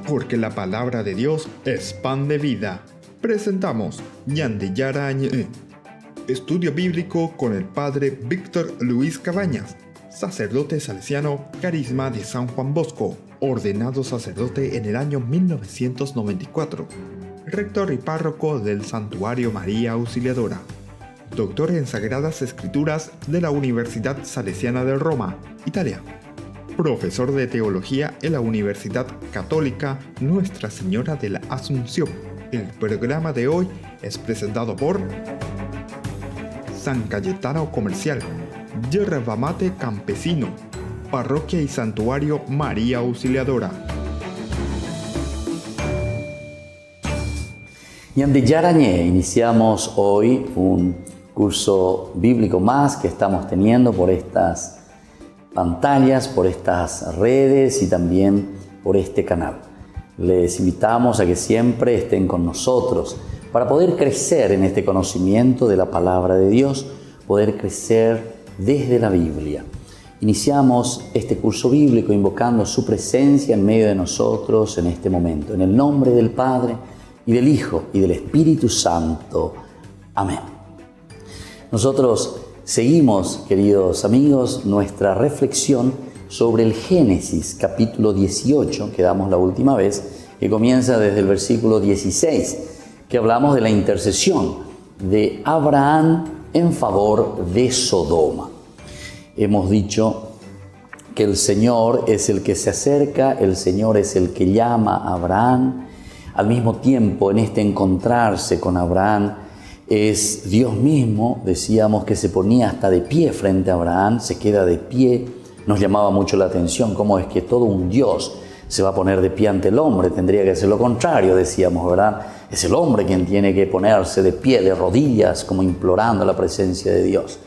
Porque la palabra de Dios es pan de vida. Presentamos Ñandiyarañe, estudio bíblico con el padre Víctor Luis Cabañas, sacerdote salesiano, Carisma de San Juan Bosco, ordenado sacerdote en el año 1994, rector y párroco del Santuario María Auxiliadora, doctor en Sagradas Escrituras de la Universidad Salesiana de Roma, Italia, profesor de teología en la Universidad Católica Nuestra Señora de la Asunción. El programa de hoy es presentado por San Cayetano Comercial, Yerba Mate Campesino, Parroquia y Santuario María Auxiliadora. Ñandiyarañe, iniciamos hoy un curso bíblico más que estamos teniendo por estas pantallas, por estas redes y también por este canal. Les invitamos a que siempre estén con nosotros para poder crecer en este conocimiento de la palabra de Dios, poder crecer desde la Biblia. Iniciamos este curso bíblico invocando su presencia en medio de nosotros en este momento. En el nombre del Padre, y del Hijo, y del Espíritu Santo. Amén. Nosotros seguimos, queridos amigos, nuestra reflexión sobre el Génesis, capítulo 18, que damos la última vez, que comienza desde el versículo 16, que hablamos de la intercesión de Abraham en favor de Sodoma. Hemos dicho que el Señor es el que se acerca, el Señor es el que llama a Abraham. Al mismo tiempo, en este encontrarse con Abraham, es Dios mismo, decíamos, que se ponía hasta de pie frente a Abraham, se queda de pie. Nos llamaba mucho la atención cómo es que todo un Dios se va a poner de pie ante el hombre. Tendría que ser lo contrario, decíamos, ¿verdad? Es el hombre quien tiene que ponerse de pie, de rodillas, como implorando la presencia de Dios.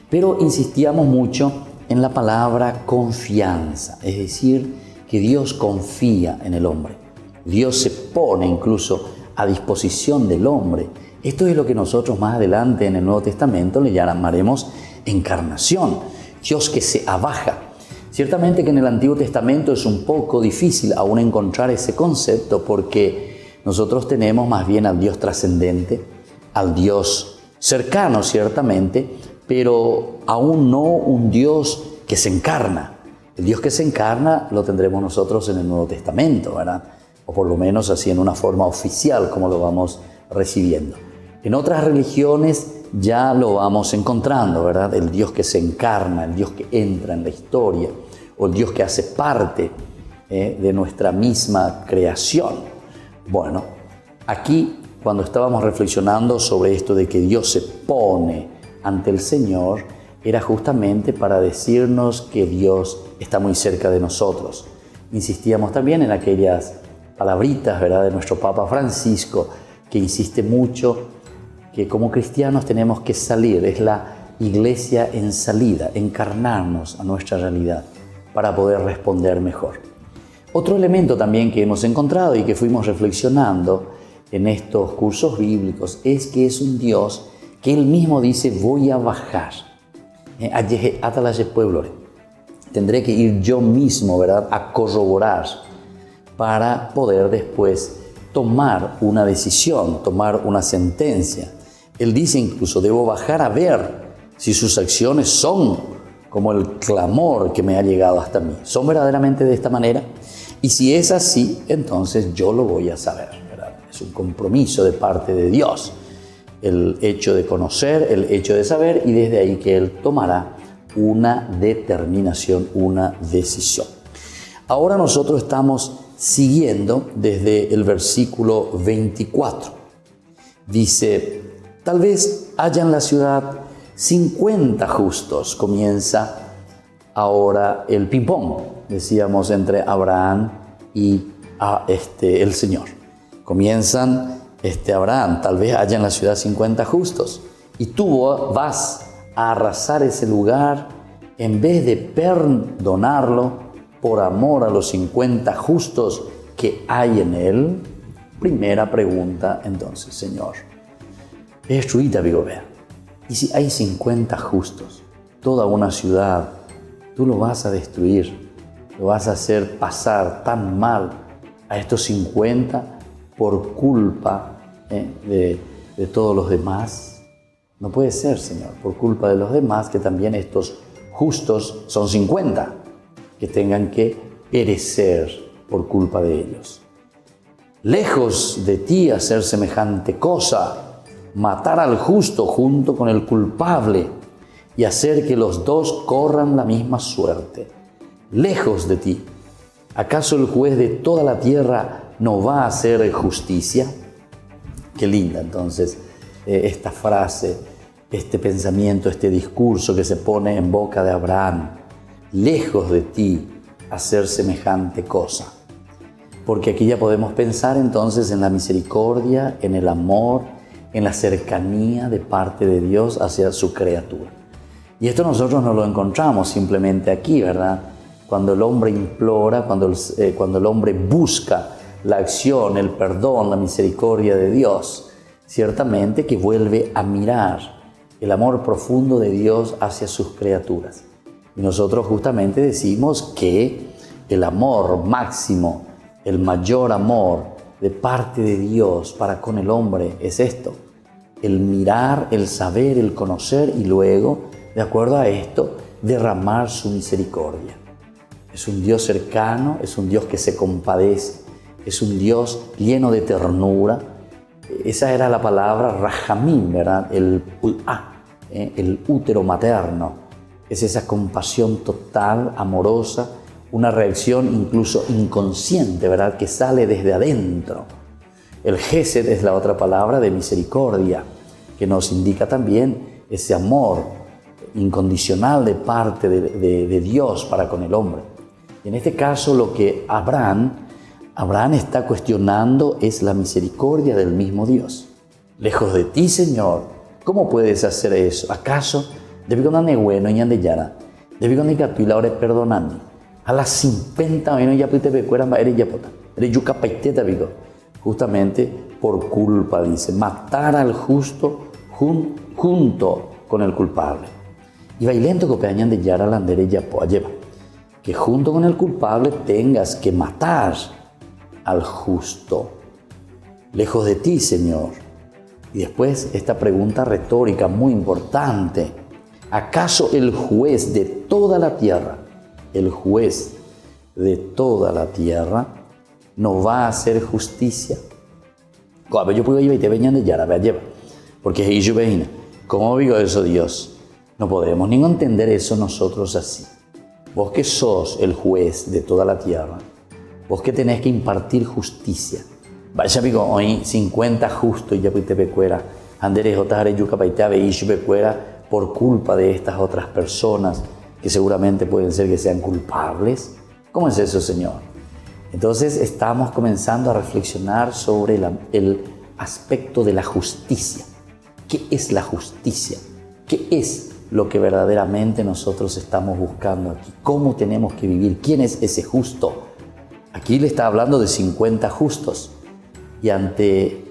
Pero insistíamos mucho en la palabra confianza, es decir, que Dios confía en el hombre. Dios se pone incluso a disposición del hombre. Esto es lo que nosotros más adelante en el Nuevo Testamento le llamaremos encarnación. Dios que se abaja. Ciertamente que en el Antiguo Testamento es un poco difícil aún encontrar ese concepto porque nosotros tenemos más bien al Dios trascendente, al Dios cercano ciertamente, pero aún no un Dios que se encarna. El Dios que se encarna lo tendremos nosotros en el Nuevo Testamento, ¿verdad? O por lo menos así en una forma oficial como lo vamos recibiendo. En otras religiones ya lo vamos encontrando, ¿verdad? El Dios que se encarna, el Dios que entra en la historia, o el Dios que hace parte de nuestra misma creación. Bueno, aquí cuando estábamos reflexionando sobre esto de que Dios se pone ante el Señor, era justamente para decirnos que Dios está muy cerca de nosotros. Insistíamos también en aquellas palabritas, ¿verdad?, de nuestro Papa Francisco, que insiste mucho que como cristianos tenemos que salir, es la iglesia en salida, encarnarnos a nuestra realidad para poder responder mejor. Otro elemento también que hemos encontrado y que fuimos reflexionando en estos cursos bíblicos es que es un Dios que Él mismo dice, voy a bajar. Tendré que ir yo mismo, ¿verdad?, a corroborar para poder después tomar una decisión, tomar una sentencia. Él dice incluso, debo bajar a ver si sus acciones son como el clamor que me ha llegado hasta mí. ¿Son verdaderamente de esta manera? Y si es así, entonces yo lo voy a saber, ¿verdad? Es un compromiso de parte de Dios. El hecho de conocer, el hecho de saber, y desde ahí que Él tomará una determinación, una decisión. Ahora nosotros estamos siguiendo desde el versículo 24. Dice, tal vez haya en la ciudad 50 justos. Comienza ahora el ping-pong, decíamos, entre Abraham y el Señor. Comienzan Abraham, tal vez haya en la ciudad 50 justos. Y tú vas a arrasar ese lugar en vez de perdonarlo por amor a los 50 justos que hay en él. Primera pregunta, entonces, Señor. Y si hay 50 justos, toda una ciudad, tú lo vas a destruir. lo vas a hacer pasar tan mal a estos 50 por culpa de todos los demás? No puede ser, Señor, por culpa de los demás, que también estos justos son 50, que tengan que perecer por culpa de ellos. Lejos de ti hacer semejante cosa, matar al justo junto con el culpable y hacer que los dos corran la misma suerte. Lejos de ti. ¿Acaso el juez de toda la tierra no va a hacer justicia? Qué linda entonces esta frase, este pensamiento, este discurso que se pone en boca de Abraham. Lejos de ti hacer semejante cosa. Porque aquí ya podemos pensar entonces en la misericordia, en el amor, en la cercanía de parte de Dios hacia su criatura. Y esto nosotros no lo encontramos simplemente aquí, ¿verdad? Cuando el hombre implora, cuando el hombre busca la acción, el perdón, la misericordia de Dios, ciertamente que vuelve a mirar el amor profundo de Dios hacia sus criaturas. Y nosotros justamente decimos que el amor máximo, el mayor amor de parte de Dios para con el hombre es esto: el mirar, el saber, el conocer y luego, de acuerdo a esto, derramar su misericordia. Es un Dios cercano, es un Dios que se compadece, es un Dios lleno de ternura. Esa era la palabra rahamim, ¿verdad? El útero materno. Es esa compasión total, amorosa, una reacción incluso inconsciente, ¿verdad? Que sale desde adentro. El gesed es la otra palabra de misericordia, que nos indica también ese amor incondicional de parte de Dios para con el hombre. Y en este caso lo que Abraham está cuestionando es la misericordia del mismo Dios. Lejos de ti, Señor, ¿cómo puedes hacer eso? ¿Acaso debe con una bueno y ande yara? Debe con la hora perdonando. A las 50 años ya te recuerdan eres yapota. Eres yuca paiteta vigo. Justamente por culpa, dice, matar al justo junto con el culpable. Y bailento que peñan de yara landere yapoa lleva. Que junto con el culpable tengas que matar al justo. Lejos de ti, Señor. Y después esta pregunta retórica muy importante. ¿Acaso el juez de toda la tierra, el juez de toda la tierra, no va a hacer justicia? Yo puedo ir y te veñan de yara, lleva. Porque es yo veina. ¿Cómo digo eso, Dios? No podemos ni entender eso nosotros así. Vos que sos el juez de toda la tierra, vos que tenés que impartir justicia. Vaya, amigo, hoy 50 justos y ya te pecuera. Anderes otras yuca paiteave y pecuera por culpa de estas otras personas que seguramente pueden ser que sean culpables. ¿Cómo es eso, Señor? Entonces estamos comenzando a reflexionar sobre el aspecto de la justicia. ¿Qué es la justicia? ¿Qué es lo que verdaderamente nosotros estamos buscando aquí? ¿Cómo tenemos que vivir? ¿Quién es ese justo? Aquí le está hablando de 50 justos. Y ante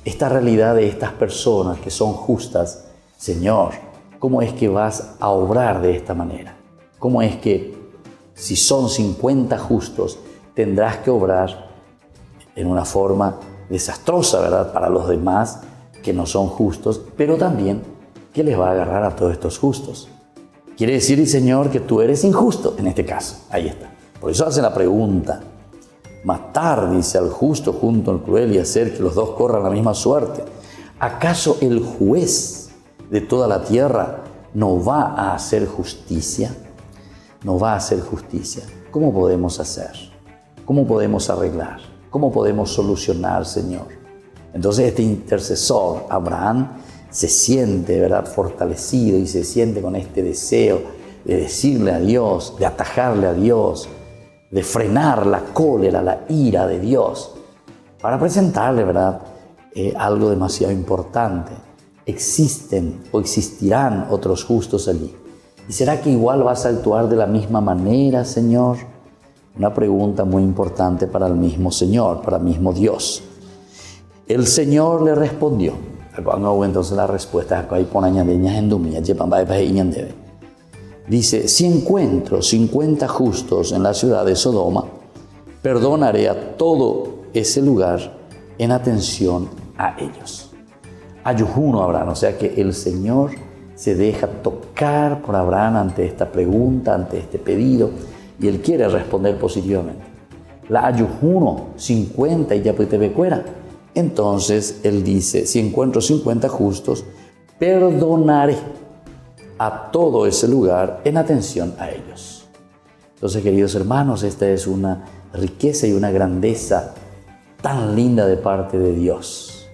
esta realidad de estas personas que son justas, Señor, ¿cómo es que vas a obrar de esta manera? ¿Cómo es que si son 50 justos, tendrás que obrar en una forma desastrosa, ¿verdad? Para los demás que no son justos, pero también que les va a agarrar a todos estos justos. Quiere decir, Señor, que tú eres injusto en este caso. Ahí está. Por eso hace la pregunta. Matar, dice, al justo junto al cruel y hacer que los dos corran la misma suerte. ¿Acaso el juez de toda la tierra no va a hacer justicia? No va a hacer justicia. ¿Cómo podemos hacer? ¿Cómo podemos arreglar? ¿Cómo podemos solucionar, Señor? Entonces este intercesor, Abraham, se siente, ¿verdad?, fortalecido y se siente con este deseo de decirle a Dios, de atajarle a Dios, de frenar la cólera, la ira de Dios, para presentarle, ¿verdad?, algo demasiado importante. Existen o existirán otros justos allí. ¿Y será que igual vas a actuar de la misma manera, Señor? Una pregunta muy importante para el mismo Señor, para el mismo Dios. El Señor le respondió. Entonces la respuesta, Dice, si encuentro 50 justos en la ciudad de Sodoma, perdonaré a todo ese lugar en atención a ellos. Ayuno Abraham, o sea que el Señor se deja tocar por Abraham ante esta pregunta, ante este pedido, y Él quiere responder positivamente. La ayuno 50 y ya pues te ve fuera. Entonces Él dice, si encuentro 50 justos, perdonaré a todo ese lugar en atención a ellos. Entonces, queridos hermanos, esta es una riqueza y una grandeza tan linda de parte de Dios.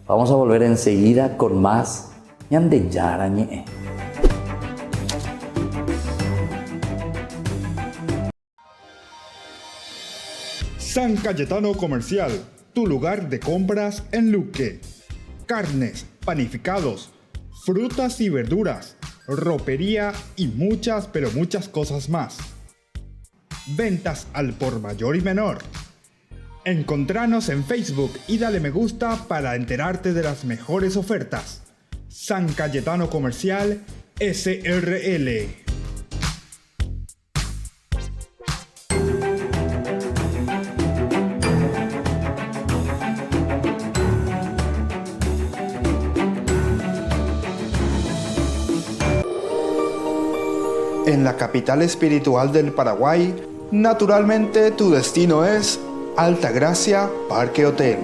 Vamos a volver enseguida con más Ñande Yara Ñe'e. San Cayetano Comercial, tu lugar de compras en Luque. Carnes, panificados, frutas y verduras, ropería y muchas, pero muchas cosas más. Ventas al por mayor y menor. Encontranos en Facebook y dale me gusta para enterarte de las mejores ofertas. San Cayetano Comercial, SRL. En la capital espiritual del Paraguay, naturalmente tu destino es Altagracia Parque Hotel.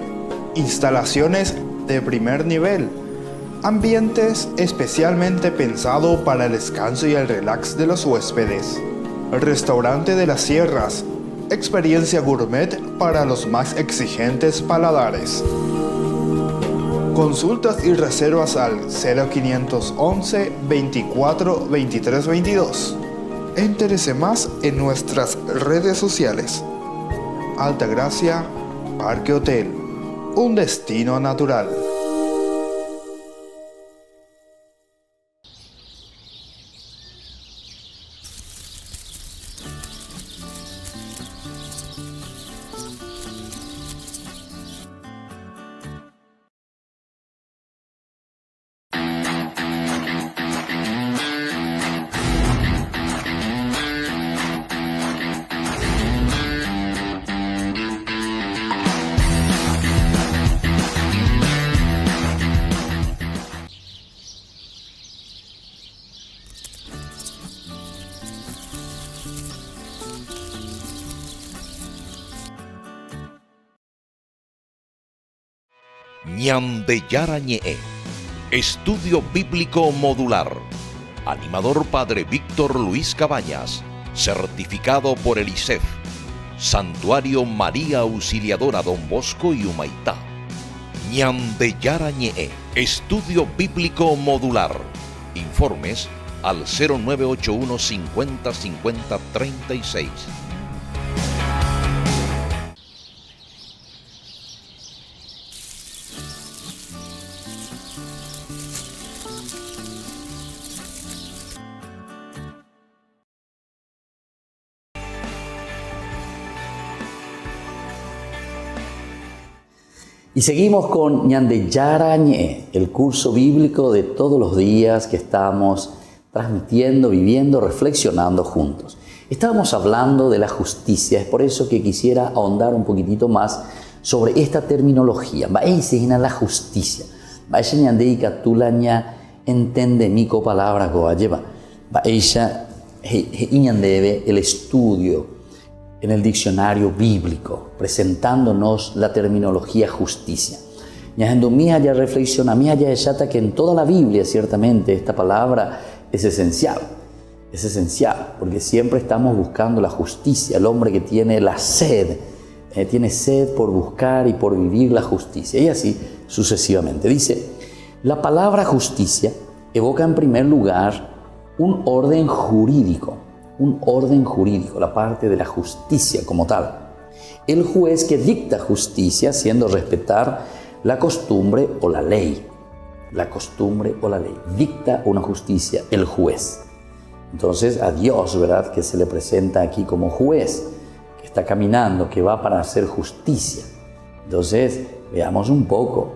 Instalaciones de primer nivel. Ambientes especialmente pensados para el descanso y el relax de los huéspedes. Restaurante de las Sierras. Experiencia gourmet para los más exigentes paladares. Consultas y reservas al 0511 24 23 22. Entérese más en nuestras redes sociales. Altagracia Parque Hotel, un destino natural. Ñande Yara Ñe'e, Estudio Bíblico Modular. Animador Padre Víctor Luis Cabañas, certificado por el ICEF. Santuario María Auxiliadora Don Bosco y Humaitá. Ñande Yara Ñe'e, Estudio Bíblico Modular. Informes al 0981 50 50 36. Y seguimos con Ñande Yara Ñe'e, el curso bíblico de todos los días que estamos transmitiendo, viviendo, reflexionando juntos. Estábamos hablando de la justicia, es por eso que quisiera ahondar un poquitito más sobre esta terminología. Ba'eisina la justicia. Ba'eisha ñandeika tulaña entende mico palabra goa lleva. Ba'eisha ñandebe el estudio en el diccionario bíblico, presentándonos la terminología justicia. Ñajendo mija ya reflexiona, mija ya exata que en toda la Biblia, ciertamente, esta palabra es esencial, porque siempre estamos buscando la justicia, el hombre que tiene la sed, tiene sed por buscar y por vivir la justicia, y así sucesivamente. Dice, la palabra justicia evoca en primer lugar un orden jurídico, la parte de la justicia como tal. El juez que dicta justicia haciendo respetar la costumbre o la ley. Dicta una justicia el juez. Entonces a Dios, ¿verdad?, que se le presenta aquí como juez, que está caminando, que va para hacer justicia. Entonces veamos un poco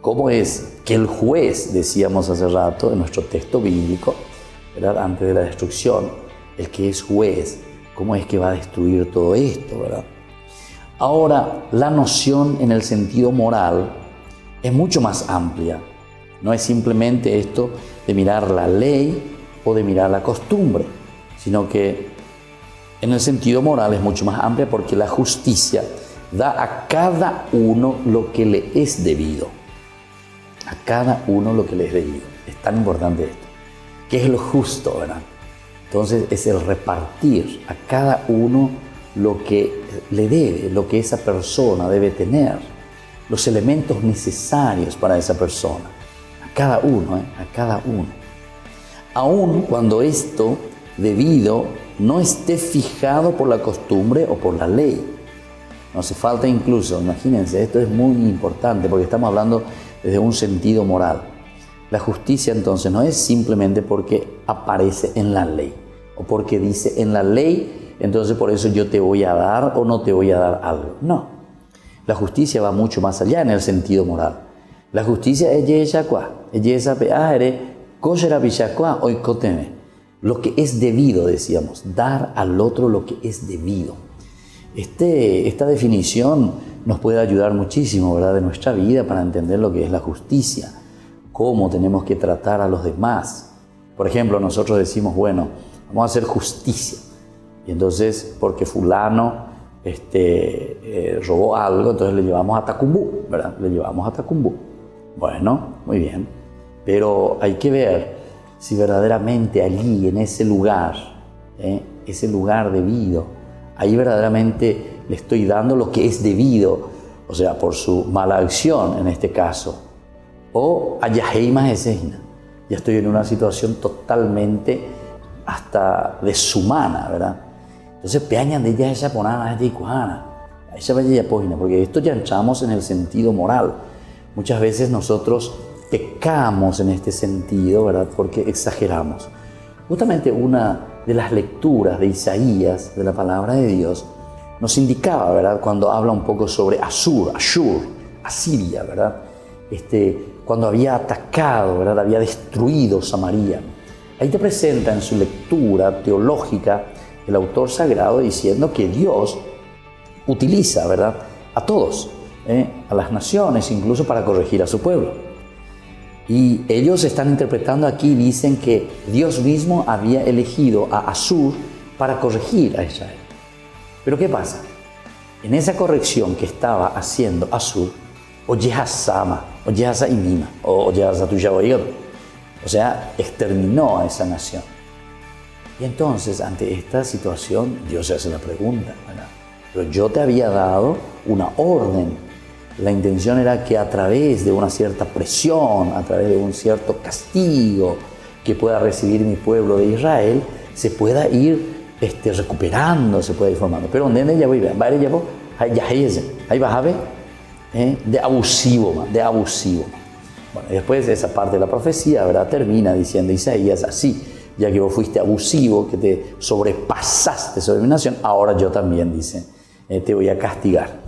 cómo es que el juez, decíamos hace rato en nuestro texto bíblico, ¿verdad? Antes de la destrucción, el que es juez, ¿cómo es que va a destruir todo esto, verdad? Ahora, la noción en el sentido moral es mucho más amplia. No es simplemente esto de mirar la ley o de mirar la costumbre, sino que en el sentido moral es mucho más amplia porque la justicia da a cada uno lo que le es debido. A cada uno lo que le es debido. Es tan importante esto. ¿Qué es lo justo, verdad? Entonces es el repartir a cada uno lo que le debe, lo que esa persona debe tener, los elementos necesarios para esa persona. A cada uno, a cada uno. Aun cuando esto debido no esté fijado por la costumbre o por la ley. No hace falta incluso, imagínense, esto es muy importante porque estamos hablando desde un sentido moral. La justicia entonces no es simplemente porque aparece en la ley o porque dice en la ley, entonces por eso yo te voy a dar o no te voy a dar algo. No, la justicia va mucho más allá en el sentido moral. La justicia es lo que es debido, decíamos, dar al otro lo que es debido. Esta definición nos puede ayudar muchísimo, ¿verdad?, de nuestra vida para entender lo que es la justicia, cómo tenemos que tratar a los demás. Por ejemplo, nosotros decimos, bueno, vamos a hacer justicia. Y entonces, porque fulano robó algo, entonces le llevamos a Tacumbú, ¿verdad? Le llevamos a Tacumbú. Bueno, muy bien. Pero hay que ver si verdaderamente allí, en ese lugar debido, ahí verdaderamente le estoy dando lo que es debido, o sea, por su mala acción en este caso. O ayaheima esejina. Ya estoy en una situación totalmente hasta deshumana, ¿verdad? Entonces, peañan de ella esa ponana, esa iguana, esa vaya pógina, porque esto ya entramos en el sentido moral. Muchas veces nosotros pecamos en este sentido, ¿verdad?, porque exageramos. Justamente una de las lecturas de Isaías, de la palabra de Dios, nos indicaba, ¿verdad?, cuando habla un poco sobre Ashur, Asiria, ¿verdad?, cuando había atacado, ¿verdad?, había destruido Samaria. Ahí te presenta en su lectura teológica el autor sagrado diciendo que Dios utiliza, ¿verdad?, a todos, a las naciones, incluso para corregir a su pueblo. Y ellos están interpretando aquí, dicen que Dios mismo había elegido a Asur para corregir a Israel. Pero ¿qué pasa? En esa corrección que estaba haciendo Asur, o sea, exterminó a esa nación. Y entonces, ante esta situación, Dios se hace la pregunta, ¿verdad? Pero yo te había dado una orden. La intención era que a través de una cierta presión, a través de un cierto castigo que pueda recibir mi pueblo de Israel, se pueda ir recuperando, se pueda ir formando. Pero ¿dónde ya voy? Ahí vas a ver, de abusivo. Bueno, y después esa parte de la profecía, ¿verdad?, termina diciendo Isaías así: ya que vos fuiste abusivo, que te sobrepasaste sobre mi nación, ahora yo también, dice, te voy a castigar.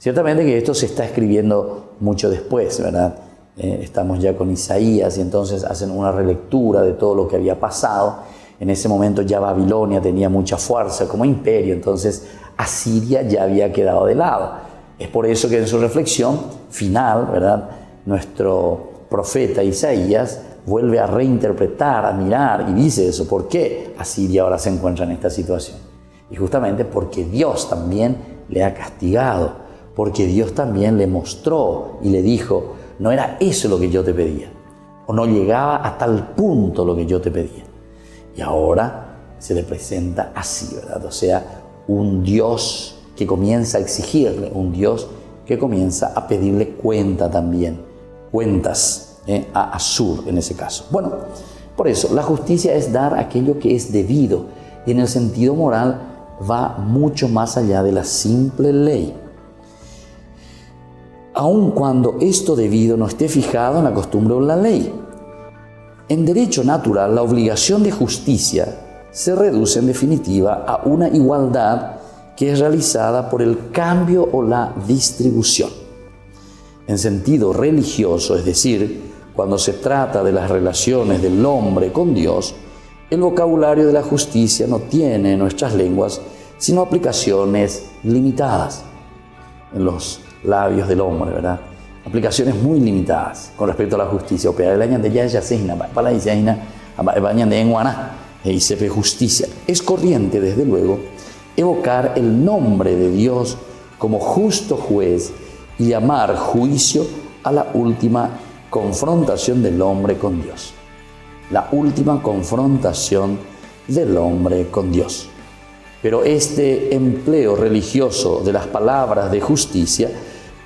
Ciertamente que esto se está escribiendo mucho después, ¿verdad? Estamos ya con Isaías y entonces hacen una relectura de todo lo que había pasado. En ese momento ya Babilonia tenía mucha fuerza como imperio, entonces Asiria ya había quedado de lado. Es por eso que en su reflexión final, ¿verdad?, nuestro profeta Isaías vuelve a reinterpretar, a mirar y dice eso. ¿Por qué Asiria ahora se encuentra en esta situación? Y justamente porque Dios también le ha castigado. Porque Dios también le mostró y le dijo, no era eso lo que yo te pedía, o no llegaba a tal punto lo que yo te pedía. Y ahora se le presenta así, ¿verdad? O sea, un Dios que comienza a exigirle, un Dios que comienza a pedirle cuenta también, cuentas a Asur en ese caso. Bueno, por eso la justicia es dar aquello que es debido y en el sentido moral va mucho más allá de la simple ley. Aun cuando esto debido no esté fijado en la costumbre o en la ley. En derecho natural, la obligación de justicia se reduce en definitiva a una igualdad que es realizada por el cambio o la distribución. En sentido religioso, es decir, cuando se trata de las relaciones del hombre con Dios, El vocabulario de la justicia no tiene en nuestras lenguas sino aplicaciones limitadas en los labios del hombre, ¿verdad? Aplicaciones muy limitadas con respecto a la justicia. Justicia. Es corriente, desde luego, evocar el nombre de Dios como justo juez y llamar juicio a la última confrontación del hombre con Dios. La última confrontación del hombre con Dios. Pero este empleo religioso de las palabras de justicia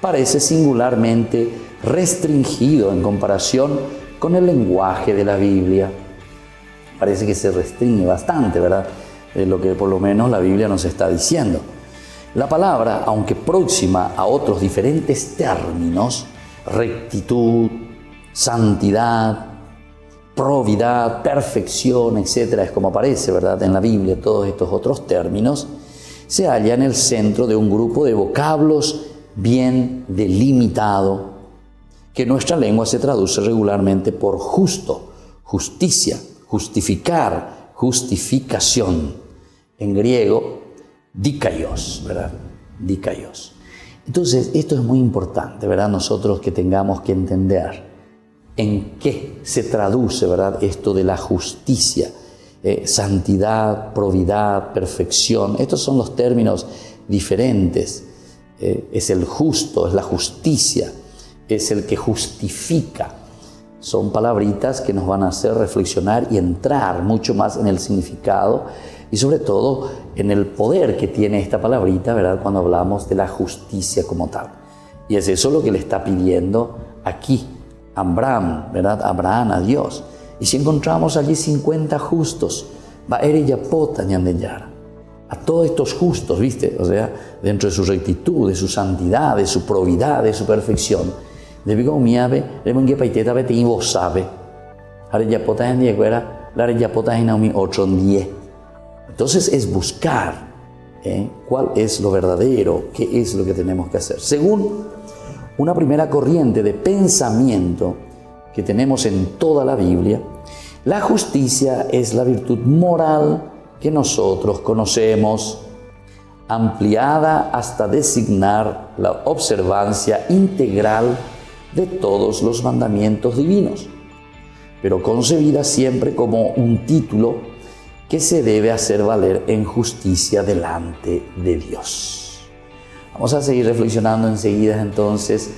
parece singularmente restringido en comparación con el lenguaje de la Biblia. Parece que se restringe bastante, ¿verdad? De lo que por lo menos la Biblia nos está diciendo. La palabra, aunque próxima a otros diferentes términos, rectitud, santidad, probidad, perfección, etc., es como aparece, ¿verdad?, en la Biblia, todos estos otros términos, se halla en el centro de un grupo de vocablos bien delimitado, que en nuestra lengua se traduce regularmente por justo, justicia, justificar, justificación. En griego, dikaios, ¿verdad? Dikaios. Entonces, esto es muy importante, ¿verdad? Nosotros que tengamos que entender en qué se traduce, ¿verdad?, esto de la justicia, santidad, probidad, perfección. Estos son los términos diferentes. Es el justo, es la justicia, es el que justifica. Son palabritas que nos van a hacer reflexionar y entrar mucho más en el significado y sobre todo en el poder que tiene esta palabrita, ¿verdad?, cuando hablamos de la justicia como tal. Y es eso lo que le está pidiendo aquí Abraham, ¿verdad? Abraham a Dios. Y si encontramos allí 50 justos, a todos estos justos, ¿viste? O sea, dentro de su rectitud, de su santidad, de su probidad, de su perfección, entonces es buscar cuál es lo verdadero, qué es lo que tenemos que hacer. Según una primera corriente de pensamiento que tenemos en toda la Biblia, la justicia es la virtud moral que nosotros conocemos, ampliada hasta designar la observancia integral de todos los mandamientos divinos, pero concebida siempre como un título que se debe hacer valer en justicia delante de Dios. Vamos a seguir reflexionando enseguida entonces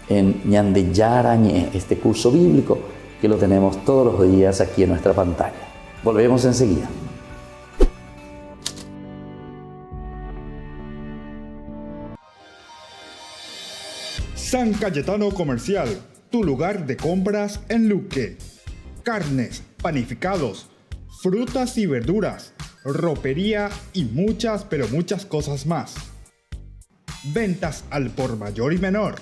en Ñande Yarañe, este curso bíblico que lo tenemos todos los días aquí en nuestra pantalla. Volvemos enseguida. San Cayetano Comercial, tu lugar de compras en Luque. Carnes, panificados, frutas y verduras, ropería y muchas, pero muchas cosas más. Ventas al por mayor y menor.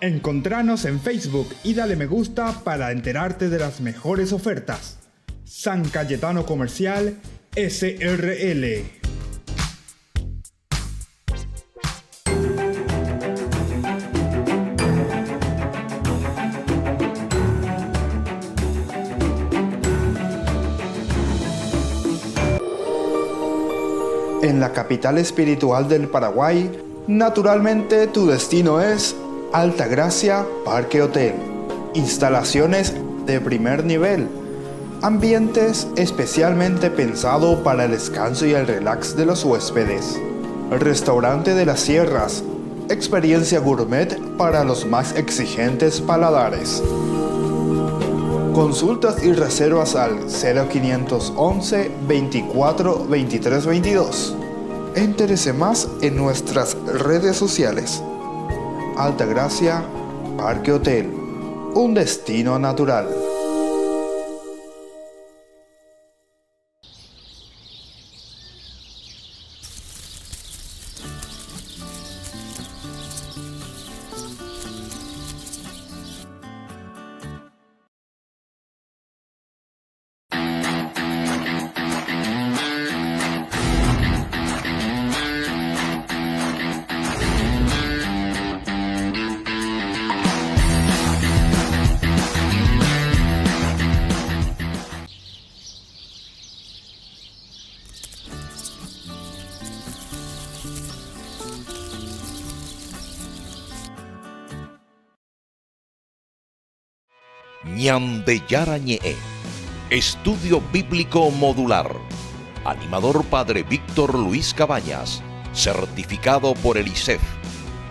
Encontranos en Facebook y dale me gusta para enterarte de las mejores ofertas. San Cayetano Comercial, SRL. En la capital espiritual del Paraguay, naturalmente tu destino es Altagracia Parque Hotel. Instalaciones de primer nivel. Ambientes especialmente pensados para el descanso y el relax de los huéspedes. El restaurante de las sierras. Experiencia gourmet para los más exigentes paladares. Consultas y reservas al 0511 24 23 22. Entérese más en nuestras redes sociales. Altagracia Parque Hotel, un destino natural. Ñande Yarañe, Estudio Bíblico Modular. Animador Padre Víctor Luis Cabañas, certificado por el ISEF.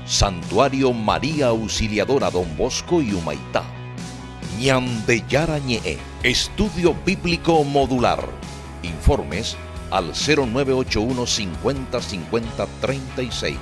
Santuario María Auxiliadora Don Bosco y Humaitá. Ñande Yarañe, Estudio Bíblico Modular. Informes al 0981 50 50 36.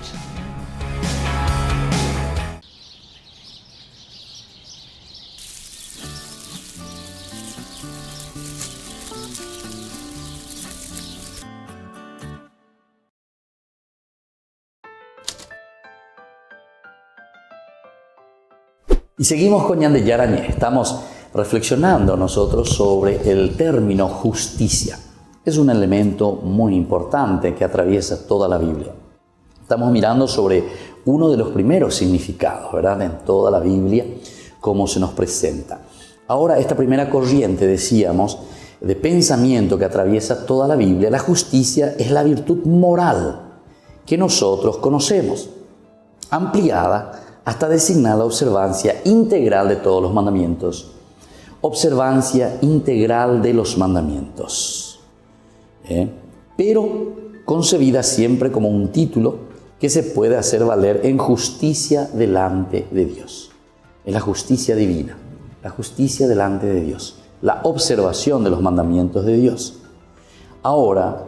Y seguimos con Ñande Yarañe. Estamos reflexionando nosotros sobre el término justicia. Es un elemento muy importante que atraviesa toda la Biblia. Estamos mirando sobre uno de los primeros significados, ¿verdad? En toda la Biblia, cómo se nos presenta. Ahora, esta primera corriente, decíamos, de pensamiento que atraviesa toda la Biblia, la justicia es la virtud moral que nosotros conocemos, ampliada hasta designar la observancia integral de todos los mandamientos. Observancia integral de los mandamientos. Pero concebida siempre como un título que se puede hacer valer en justicia delante de Dios. Es la justicia divina, la justicia delante de Dios, la observación de los mandamientos de Dios. Ahora,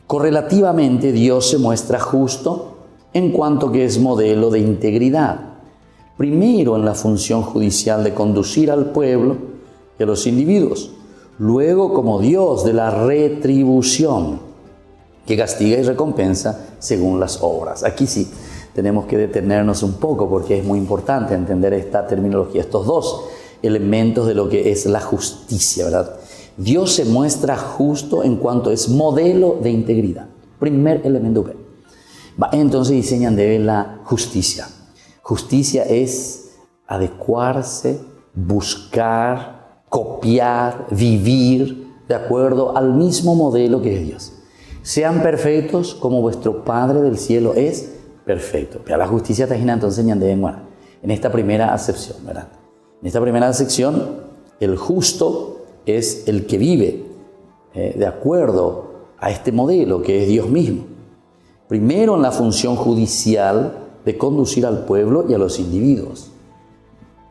correlativamente, Dios se muestra justo en cuanto que es modelo de integridad. Primero en la función judicial de conducir al pueblo y a los individuos. Luego como Dios de la retribución, que castiga y recompensa según las obras. Aquí sí tenemos que detenernos un poco porque es muy importante entender esta terminología, estos dos elementos de lo que es la justicia, ¿verdad? Dios se muestra justo en cuanto es modelo de integridad. Primer elemento. Entonces diseñan de la justicia. Justicia es adecuarse, buscar, copiar, vivir de acuerdo al mismo modelo que es Dios. Sean perfectos como vuestro Padre del cielo es perfecto. Pero la justicia tajina entonces enseñan de en esta primera acepción, ¿verdad? En esta primera acepción, el justo es el que vive de acuerdo a este modelo que es Dios mismo. Primero en la función judicial de conducir al pueblo y a los individuos.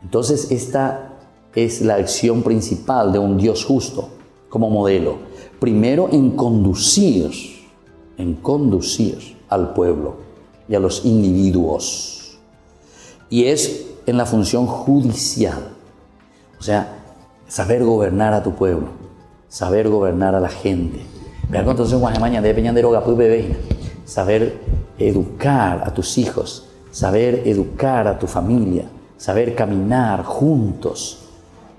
Entonces esta es la acción principal de un Dios justo como modelo. Primero en conducir al pueblo y a los individuos. Y es en la función judicial. O sea, saber gobernar a tu pueblo, saber gobernar a la gente. Entonces, saber educar a tus hijos, saber educar a tu familia, saber caminar juntos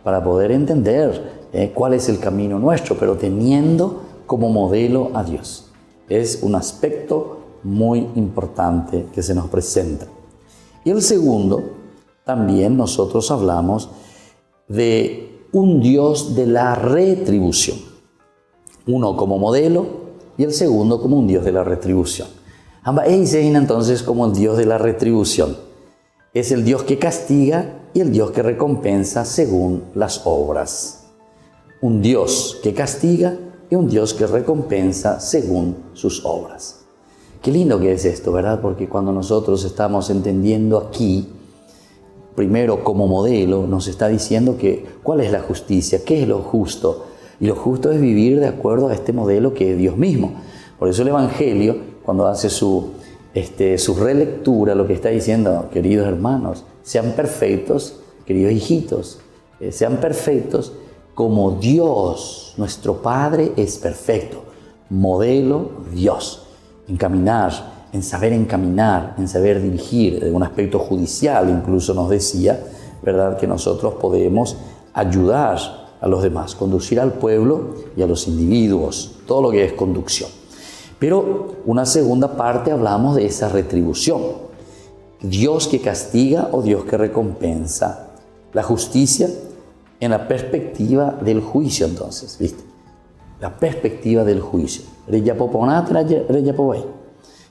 para poder entender cuál es el camino nuestro, pero teniendo como modelo a Dios. Es un aspecto muy importante que se nos presenta. Y el segundo, también nosotros hablamos de un Dios de la retribución. Uno como modelo y el segundo como un Dios de la retribución. Ambas dicen entonces como el Dios de la retribución. Es el Dios que castiga y el Dios que recompensa según las obras. Un Dios que castiga y un Dios que recompensa según sus obras. Qué lindo que es esto, ¿verdad? Porque cuando nosotros estamos entendiendo aquí, primero como modelo, nos está diciendo que cuál es la justicia, qué es lo justo. Y lo justo es vivir de acuerdo a este modelo que es Dios mismo. Por eso el Evangelio, cuando hace su relectura, lo que está diciendo, queridos hermanos, sean perfectos, queridos hijitos, sean perfectos como Dios, nuestro Padre, es perfecto. Modelo Dios. En saber encaminar, en saber dirigir, de un aspecto judicial incluso nos decía, ¿verdad?, que nosotros podemos ayudar a los demás, conducir al pueblo y a los individuos, todo lo que es conducción. Pero una segunda parte hablamos de esa retribución. Dios que castiga o Dios que recompensa. La justicia en la perspectiva del juicio, entonces, ¿viste? La perspectiva del juicio.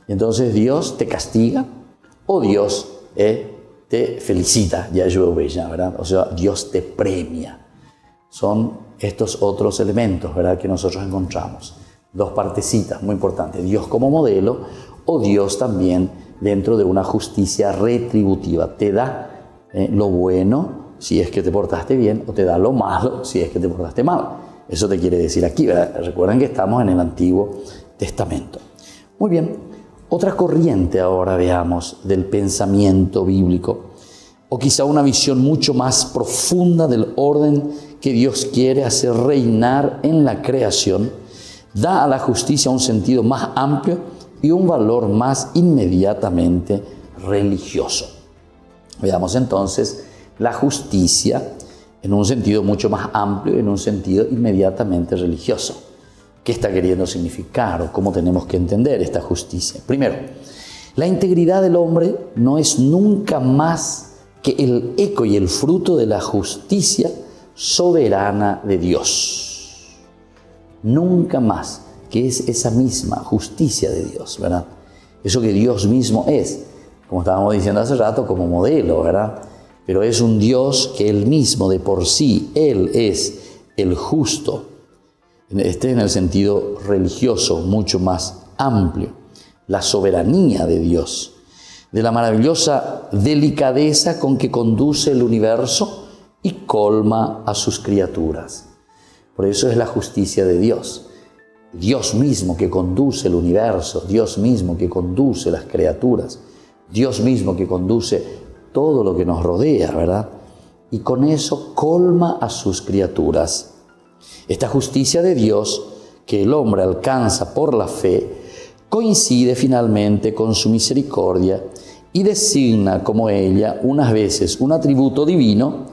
Y entonces Dios te castiga o Dios te te felicita, ya bella, ¿verdad? O sea, Dios te premia. Son estos otros elementos, ¿verdad?, que nosotros encontramos. Dos partecitas muy importantes. Dios como modelo o Dios también dentro de una justicia retributiva. Te da lo bueno si es que te portaste bien o te da lo malo si es que te portaste mal. Eso te quiere decir aquí, ¿verdad? Recuerden que estamos en el Antiguo Testamento. Muy bien, otra corriente ahora veamos del pensamiento bíblico, o quizá una visión mucho más profunda del orden que Dios quiere hacer reinar en la creación, da a la justicia un sentido más amplio y un valor más inmediatamente religioso. Veamos entonces la justicia en un sentido mucho más amplio, en un sentido inmediatamente religioso. ¿Qué está queriendo significar o cómo tenemos que entender esta justicia? Primero, la integridad del hombre no es nunca más que el eco y el fruto de la justicia soberana de Dios. Nunca más, que es esa misma justicia de Dios, ¿verdad? Eso que Dios mismo es, como estábamos diciendo hace rato, como modelo, ¿verdad? Pero es un Dios que Él mismo de por sí, Él es el justo. Este en el sentido religioso mucho más amplio. La soberanía de Dios, de la maravillosa delicadeza con que conduce el universo y colma a sus criaturas. Por eso es la justicia de Dios. Dios mismo que conduce el universo, Dios mismo que conduce las criaturas, Dios mismo que conduce todo lo que nos rodea, ¿verdad? Y con eso colma a sus criaturas. Esta justicia de Dios que el hombre alcanza por la fe coincide finalmente con su misericordia y designa como ella unas veces un atributo divino,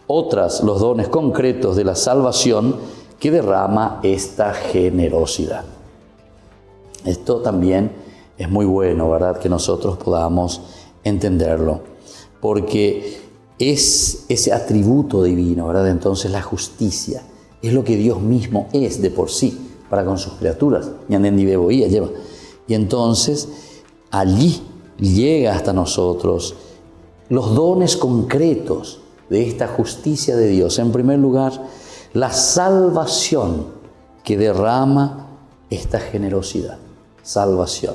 otras los dones concretos de la salvación que derrama esta generosidad. Esto también es muy bueno, ¿verdad?, que nosotros podamos entenderlo, porque es ese atributo divino, ¿verdad? Entonces la justicia es lo que Dios mismo es de por sí para con sus criaturas. Y entonces allí llega hasta nosotros los dones concretos de esta justicia de Dios. En primer lugar, la salvación que derrama esta generosidad. Salvación.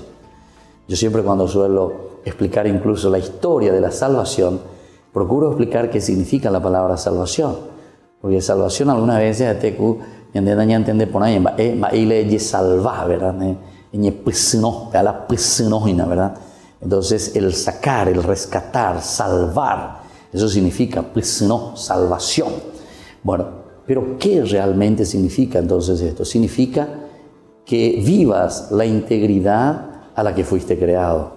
Yo siempre cuando suelo explicar incluso la historia de la salvación, procuro explicar qué significa la palabra salvación. Porque salvación algunas veces ¿verdad? Entonces el sacar, el rescatar, salvar, eso significa salvación. Bueno, pero ¿qué realmente significa entonces esto? Significa que vivas la integridad a la que fuiste creado.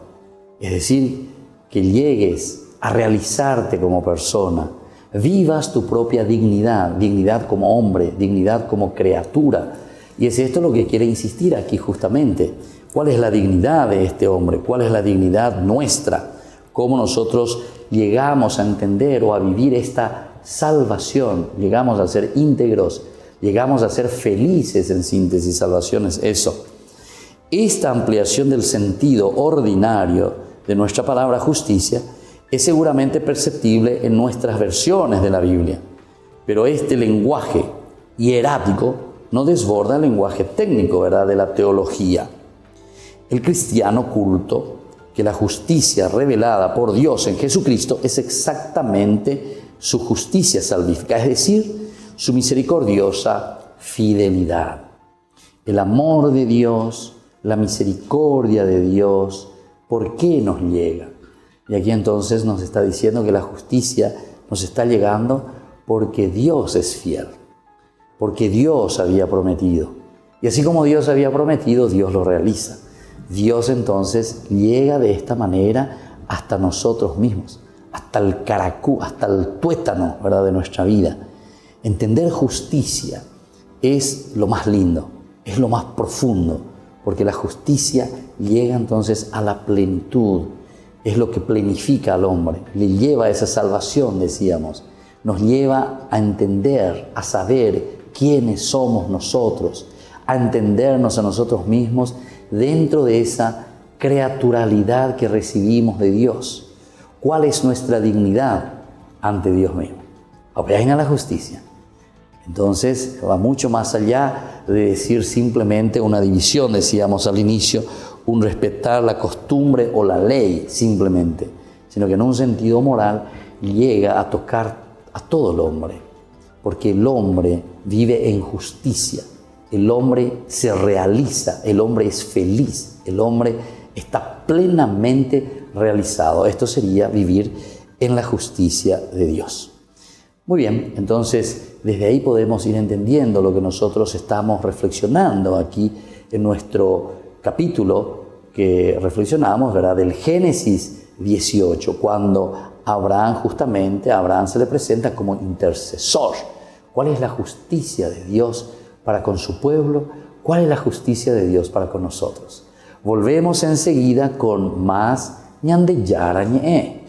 Es decir, que llegues a realizarte como persona, vivas tu propia dignidad, dignidad como hombre, dignidad como criatura. Y es esto lo que quiere insistir aquí justamente. ¿Cuál es la dignidad de este hombre? ¿Cuál es la dignidad nuestra? ¿Cómo nosotros llegamos a entender o a vivir esta salvación? Llegamos a ser íntegros, llegamos a ser felices en síntesis. Salvación es eso. Esta ampliación del sentido ordinario de nuestra palabra justicia es seguramente perceptible en nuestras versiones de la Biblia, pero este lenguaje hierático no desborda el lenguaje técnico, ¿verdad?, de la teología. El cristiano culto que la justicia revelada por Dios en Jesucristo es exactamente su justicia salvífica, es decir, su misericordiosa fidelidad. El amor de Dios, la misericordia de Dios, ¿por qué nos llega? Y aquí entonces nos está diciendo que la justicia nos está llegando porque Dios es fiel, porque Dios había prometido. Y así como Dios había prometido, Dios lo realiza. Dios entonces llega de esta manera hasta nosotros mismos, hasta el caracú, hasta el tuétano, ¿verdad?, de nuestra vida. Entender justicia es lo más lindo, es lo más profundo, porque la justicia llega entonces a la plenitud. Es lo que plenifica al hombre, le lleva a esa salvación, decíamos. Nos lleva a entender, a saber quiénes somos nosotros, a entendernos a nosotros mismos dentro de esa creaturalidad que recibimos de Dios. ¿Cuál es nuestra dignidad ante Dios mismo? Obedecen a la justicia. Entonces va mucho más allá de decir simplemente una división, decíamos al inicio, un respetar la costumbre o la ley simplemente, sino que en un sentido moral llega a tocar a todo el hombre, porque el hombre vive en justicia, el hombre se realiza, el hombre es feliz, el hombre está plenamente realizado. Esto sería vivir en la justicia de Dios. Muy bien, entonces desde ahí podemos ir entendiendo lo que nosotros estamos reflexionando aquí en nuestro capítulo que reflexionamos, ¿verdad? Del Génesis 18, cuando Abraham, justamente, a Abraham se le presenta como intercesor. ¿Cuál es la justicia de Dios para con su pueblo? ¿Cuál es la justicia de Dios para con nosotros? Volvemos enseguida con más Ñande Yara Ñe.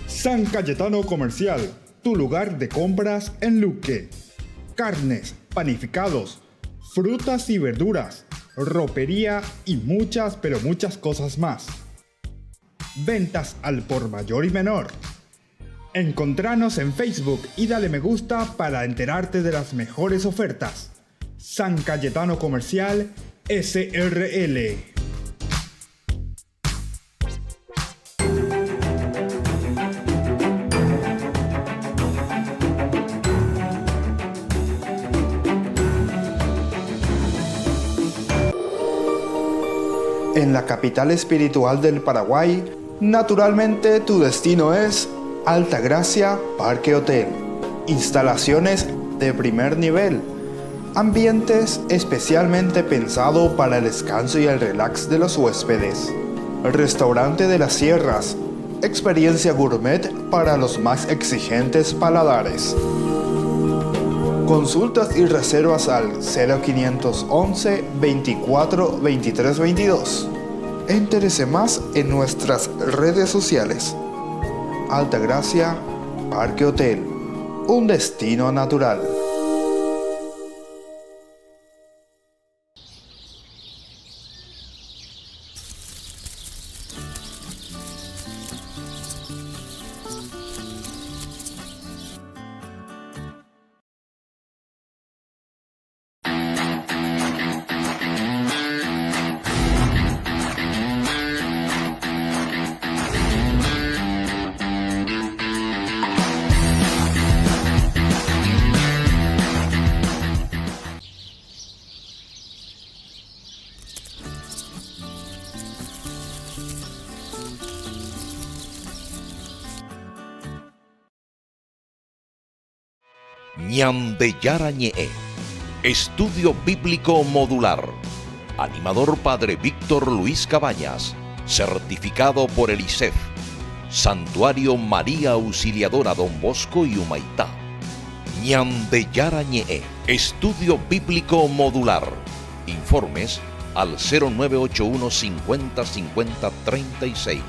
San Cayetano Comercial, tu lugar de compras en Luque. Carnes, panificados, frutas y verduras, ropería y muchas, pero muchas cosas más. Ventas al por mayor y menor. Encontranos en Facebook y dale me gusta para enterarte de las mejores ofertas. San Cayetano Comercial SRL. En la capital espiritual del Paraguay, naturalmente tu destino es Altagracia Parque Hotel. Instalaciones de primer nivel. Ambientes especialmente pensados para el descanso y el relax de los huéspedes. Restaurante de las Sierras. Experiencia gourmet para los más exigentes paladares. Consultas y reservas al 0511 24 23 22. Entérese más en nuestras redes sociales. Altagracia Parque Hotel, un destino natural. Ñande Yara Ñe, Estudio Bíblico Modular. Animador Padre Víctor Luis Cabañas, certificado por el ISEF. Santuario María Auxiliadora Don Bosco y Humaitá. Ñande Yara Ñe, Estudio Bíblico Modular. Informes al 0981 50 50 36.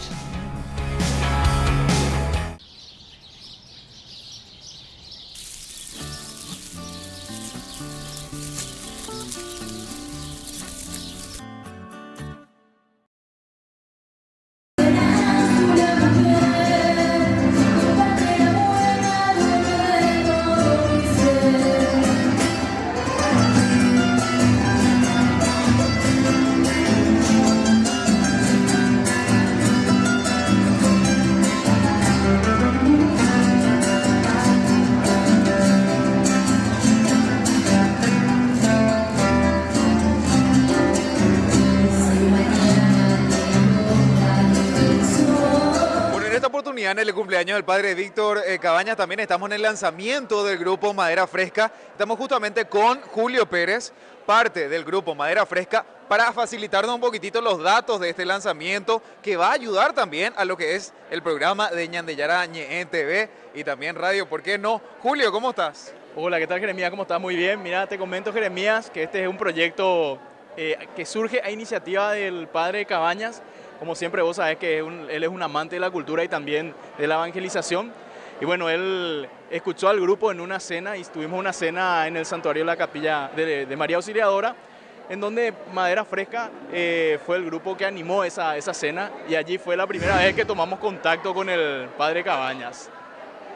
En el cumpleaños del padre Víctor Cabañas también estamos en el lanzamiento del grupo Madera Fresca. Estamos justamente con Julio Pérez, parte del grupo Madera Fresca, para facilitarnos un poquitito los datos de este lanzamiento que va a ayudar también a lo que es el programa de Ñande Yara Ñe en TV y también radio, ¿por qué no? Julio, ¿cómo estás? Hola, ¿qué tal, Jeremías? ¿Cómo estás? Muy bien. Mira, te comento, Jeremías, que este es un proyecto que surge a iniciativa del padre Cabañas. Como siempre vos sabés que él es un amante de la cultura y también de la evangelización. Y bueno, él escuchó al grupo en una cena y tuvimos una cena en el santuario de la capilla de María Auxiliadora. en donde Madera Fresca fue el grupo que animó esa cena y allí fue la primera vez que tomamos contacto con el padre Cabañas.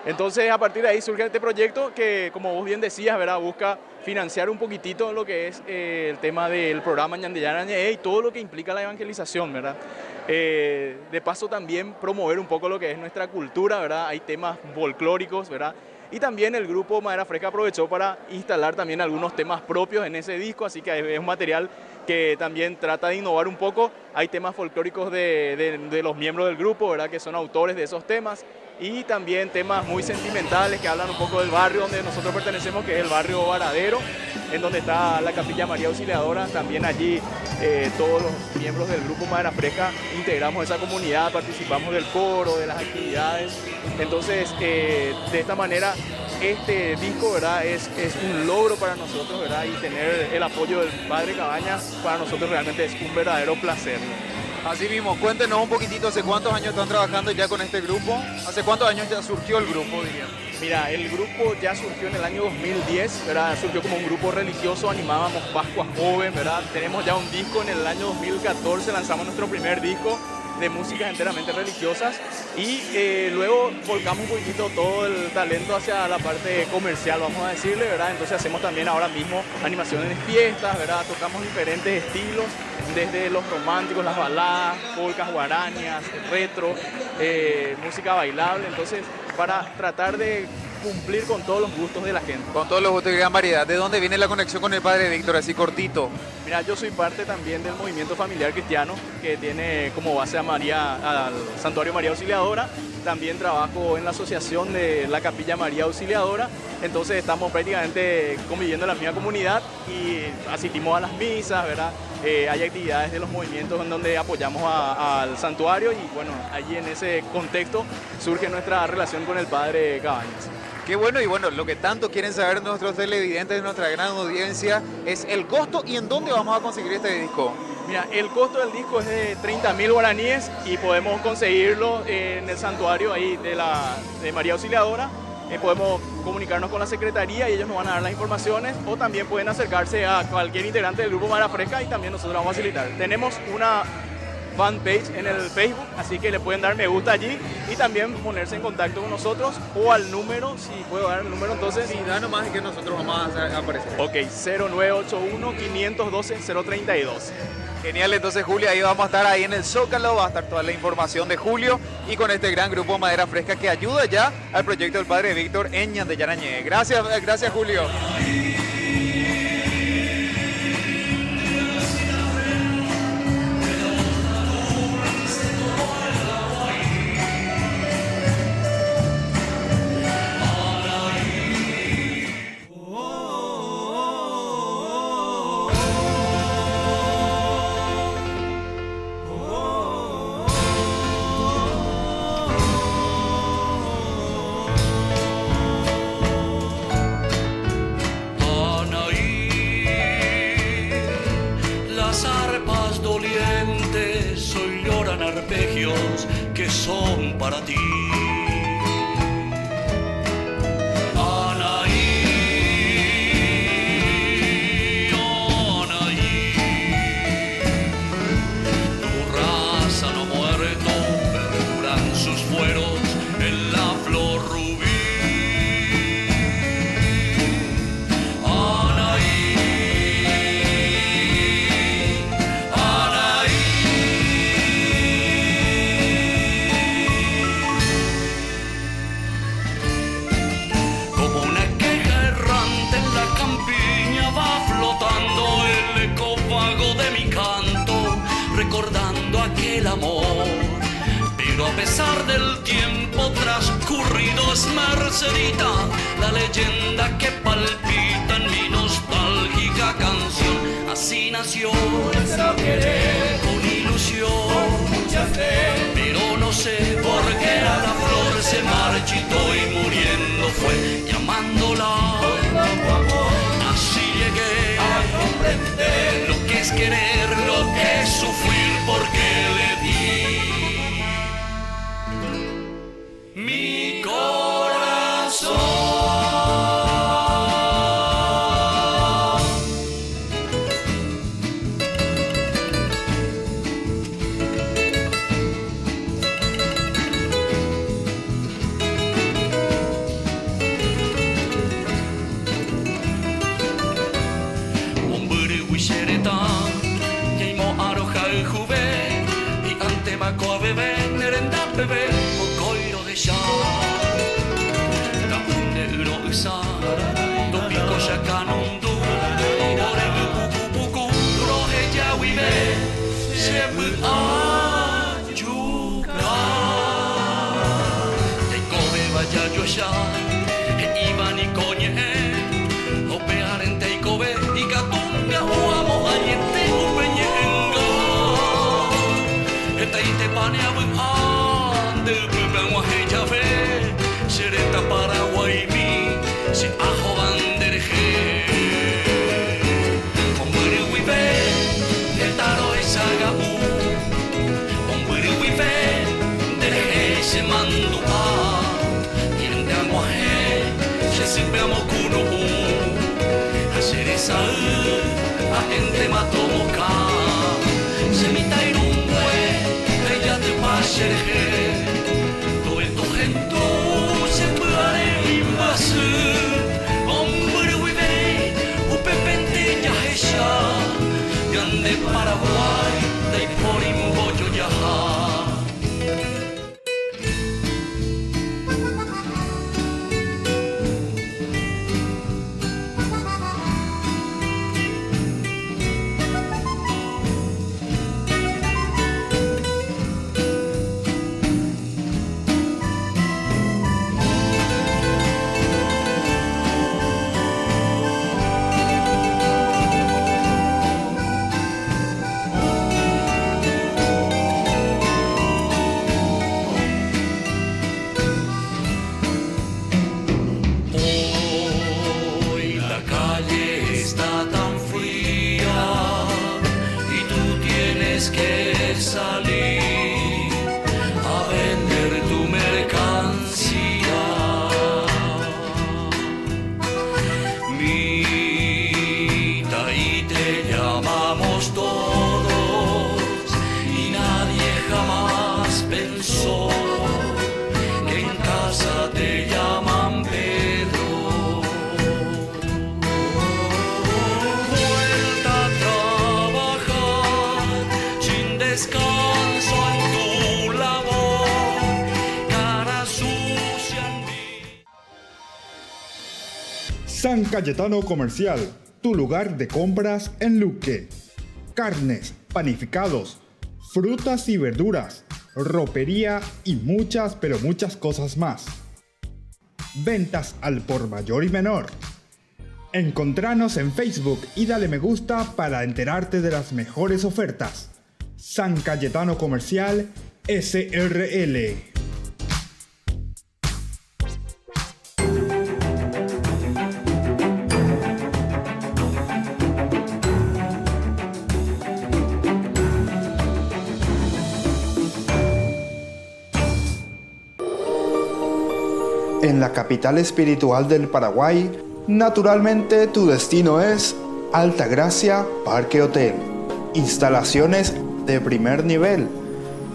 Entonces, a partir de ahí surge este proyecto que, como vos bien decías, ¿verdad?, busca financiar un poquitito lo que es el tema del programa Ñande Yara Ñe y todo lo que implica la evangelización, ¿verdad? De paso también promover un poco lo que es nuestra cultura, ¿verdad? Hay temas folclóricos, ¿verdad? Y también el grupo Madera Fresca aprovechó para instalar también algunos temas propios en ese disco, así que es un material que también trata de innovar un poco. Hay temas folclóricos de los miembros del grupo, ¿verdad?, que son autores de esos temas. Y también temas muy sentimentales que hablan un poco del barrio donde nosotros pertenecemos, que es el barrio Varadero, en donde está la Capilla María Auxiliadora. También allí todos los miembros del grupo Madera Fresca integramos esa comunidad, participamos del coro, de las actividades. Entonces, de esta manera, este disco, ¿verdad?, es un logro para nosotros, ¿verdad?, y tener el apoyo del padre Cabañas para nosotros realmente es un verdadero placer. Así mismo, cuéntenos un poquitito, ¿hace cuántos años están trabajando ya con este grupo? ¿Hace cuántos años ya surgió el grupo, dirían? Mira, el grupo ya surgió en el año 2010, ¿verdad? Surgió como un grupo religioso, animábamos Pascua Joven, ¿verdad? Tenemos ya un disco en el año 2014, lanzamos nuestro primer disco de músicas enteramente religiosas y luego volcamos un poquitito todo el talento hacia la parte comercial, vamos a decirle, ¿verdad? Entonces hacemos también ahora mismo animaciones de fiestas, ¿verdad? Tocamos diferentes estilos, desde los románticos, las baladas, polcas guarañas, retro, música bailable, entonces para tratar de cumplir con todos los gustos de la gente. Con todos los gustos y gran variedad. ¿De dónde viene la conexión con el padre Víctor, así cortito? Mira, yo soy parte también del movimiento familiar cristiano que tiene como base al Santuario María Auxiliadora. También trabajo en la asociación de la Capilla María Auxiliadora. Entonces estamos prácticamente conviviendo en la misma comunidad y asistimos a las misas, ¿verdad? Hay actividades de los movimientos en donde apoyamos al santuario y bueno, allí en ese contexto surge nuestra relación con el padre Cabañas. Qué bueno, y bueno, lo que tanto quieren saber nuestros televidentes de nuestra gran audiencia es el costo y en dónde vamos a conseguir este disco. Mira, el costo del disco es de 30.000 guaraníes y podemos conseguirlo en el santuario ahí de María Auxiliadora. Podemos comunicarnos con la secretaría y ellos nos van a dar las informaciones o también pueden acercarse a cualquier integrante del grupo Madera Fresca y también nosotros vamos a facilitar. Tenemos una fanpage en el Facebook, así que le pueden dar me gusta allí y también ponerse en contacto con nosotros o al número, si puedo dar el número entonces. Sí, da nomás que nosotros vamos a aparecer. Ok, 0981-512-032. Genial, entonces Julio, ahí vamos a estar ahí en el Zócalo, va a estar toda la información de Julio y con este gran grupo Madera Fresca que ayuda ya al proyecto del padre Víctor en Ñande Yara Ñe. Gracias Julio. Arpegios que son para ti. Anaí, Anaí, tu raza no muerto perduran sus fueros en la flor rubí. Recordando aquel amor, pero a pesar del tiempo transcurrido es Mercedita la leyenda que palpita en mi nostálgica canción. Así nació nuestro querer, con ilusión, con mucha fe, pero no sé por qué a la flor se marchitó y muriendo fue, llamándola poco a poco. Así llegué a comprender lo que es querer, lo que es sufrir, porque le di mi corazón. sereta que imo aroja el juve y ante maco a bebé nerenda bebé o coiro de ya da un negro usar do pico ya canundu ore buku rohe ya wibe se mu ayuka te come vaya yo ya e iban y coñe o pegar en te cobe y catunga o amo ayente o peñenga esta ite pane abu ande bebe wa heja fe sereta Paraguay mi se ajo banderje hombre wibe de taro esa gabu hombre wibe de se mandu a quien te amo se siempre amo kuno hacer esa a gente mató moca se mi tairumwe ella te pashe todo esto gente se puede imbasu hombre wibe u pepente ya ella grande Paraguay de por imbollo ya San Cayetano Comercial, tu lugar de compras en Luque. Carnes, panificados, frutas y verduras, ropería y muchas pero muchas cosas más. Ventas al por mayor y menor. Encontranos en Facebook y dale me gusta para enterarte de las mejores ofertas. San Cayetano Comercial SRL. En la capital espiritual del Paraguay, naturalmente tu destino es Altagracia Parque Hotel. Instalaciones de primer nivel.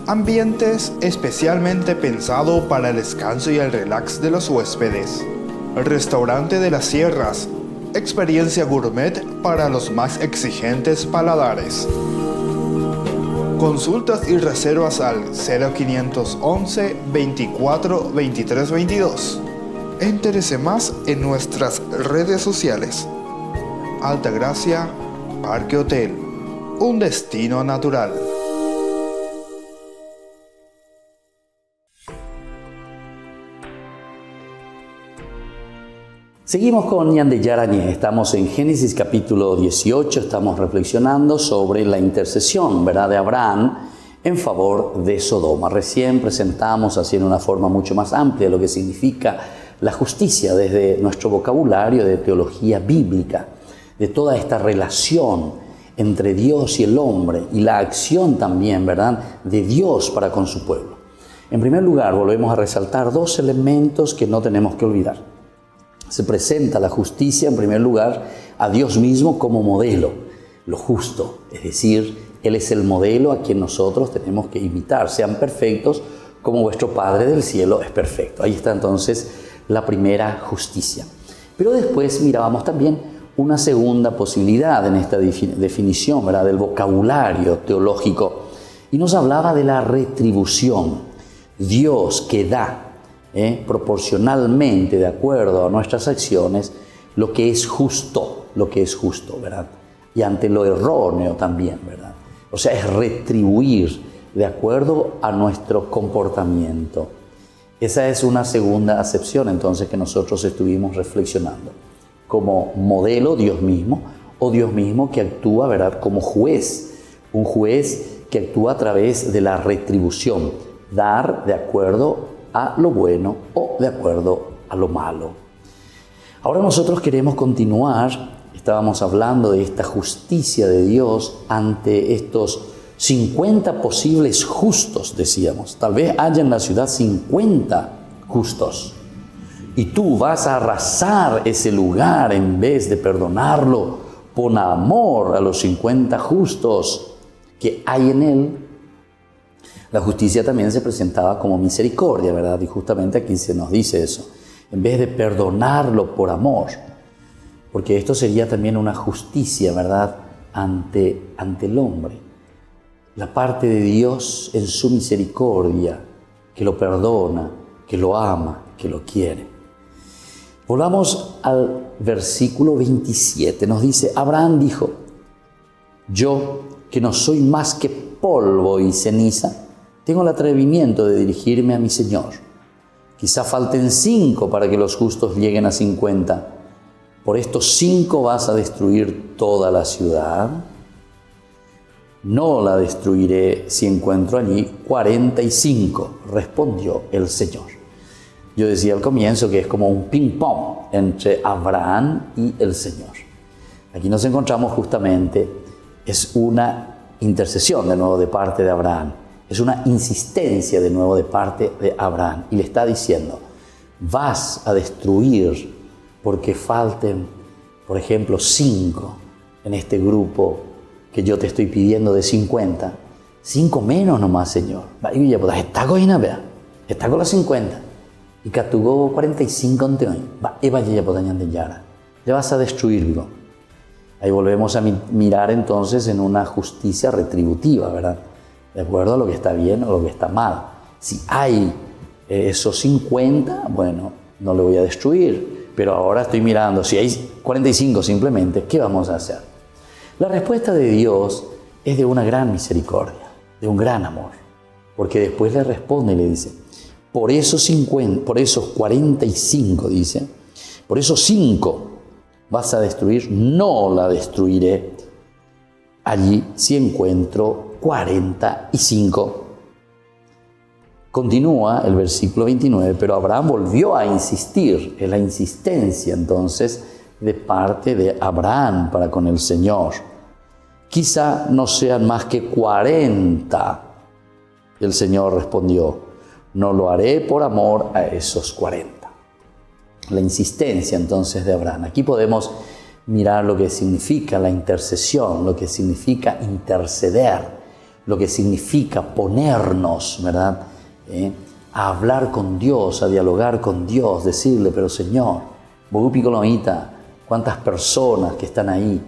Ambientes especialmente pensados para el descanso y el relax de los huéspedes. Restaurante de las Sierras. Experiencia gourmet para los más exigentes paladares. Consultas y reservas al 0511 24 23 22. Entérese más en nuestras redes sociales. Altagracia Parque Hotel, un destino natural. Seguimos con Ñande Yarañé. Estamos en Génesis capítulo 18. Estamos reflexionando sobre la intercesión, ¿verdad?, de Abraham en favor de Sodoma. Recién presentamos así en una forma mucho más amplia lo que significa la justicia desde nuestro vocabulario de teología bíblica, de toda esta relación entre Dios y el hombre y la acción también, ¿verdad?, de Dios para con su pueblo. En primer lugar, volvemos a resaltar dos elementos que no tenemos que olvidar. Se presenta la justicia, en primer lugar, a Dios mismo como modelo, lo justo. Es decir, Él es el modelo a quien nosotros tenemos que imitar. Sean perfectos como vuestro Padre del cielo es perfecto. Ahí está entonces la primera justicia. Pero después mirábamos también una segunda posibilidad en esta definición, ¿verdad?, del vocabulario teológico, y nos hablaba de la retribución. Dios que da proporcionalmente, de acuerdo a nuestras acciones, lo que es justo, ¿verdad? Y ante lo erróneo también, ¿verdad? O sea, es retribuir de acuerdo a nuestro comportamiento. Esa es una segunda acepción, entonces, que nosotros estuvimos reflexionando. Como modelo, Dios mismo, o Dios mismo que actúa, ¿verdad?, como juez. Un juez que actúa a través de la retribución. Dar de acuerdo a lo bueno o de acuerdo a lo malo. Ahora nosotros queremos continuar. Estábamos hablando de esta justicia de Dios ante estos 50 posibles justos, decíamos. Tal vez haya en la ciudad 50 justos. Y tú vas a arrasar ese lugar en vez de perdonarlo por amor a los 50 justos que hay en él. La justicia también se presentaba como misericordia, ¿verdad? Y justamente aquí se nos dice eso. En vez de perdonarlo por amor. Porque esto sería también una justicia, ¿verdad?, ante el hombre. La parte de Dios en su misericordia, que lo perdona, que lo ama, que lo quiere. Volvamos al versículo 27. Nos dice, Abraham dijo, yo, que no soy más que polvo y ceniza, tengo el atrevimiento de dirigirme a mi Señor. Quizá falten 5 para que los justos lleguen a 50. ¿Por estos 5 vas a destruir toda la ciudad? No la destruiré si encuentro allí 45, respondió el Señor. Yo decía al comienzo que es como un ping-pong entre Abraham y el Señor. Aquí nos encontramos justamente, es una intercesión de nuevo de parte de Abraham. Es una insistencia de nuevo de parte de Abraham. Y le está diciendo, vas a destruir porque falten, por ejemplo, 5 en este grupo que yo te estoy pidiendo de 50. 5 menos nomás, Señor. Está con las 50. Y catugó 45 ante hoy. Ya vas a destruirlo. Ahí volvemos a mirar entonces en una justicia retributiva, ¿verdad? De acuerdo a lo que está bien o lo que está mal. Si hay esos 50, bueno, no lo voy a destruir. Pero ahora estoy mirando, si hay 45 simplemente, ¿qué vamos a hacer? La respuesta de Dios es de una gran misericordia, de un gran amor. Porque después le responde y le dice, por esos 45, dice, por esos 5 vas a destruir, no la destruiré allí si encuentro 45. Continúa el versículo 29, pero Abraham volvió a insistir, es la insistencia entonces de parte de Abraham para con el Señor. Quizá no sean más que 40. Y el Señor respondió, no lo haré por amor a esos 40. La insistencia entonces de Abraham. Aquí podemos mirar lo que significa la intercesión, lo que significa interceder, lo que significa ponernos, ¿verdad?, a hablar con Dios, a dialogar con Dios, decirle, pero Señor, ¿cuántas personas que están ahí?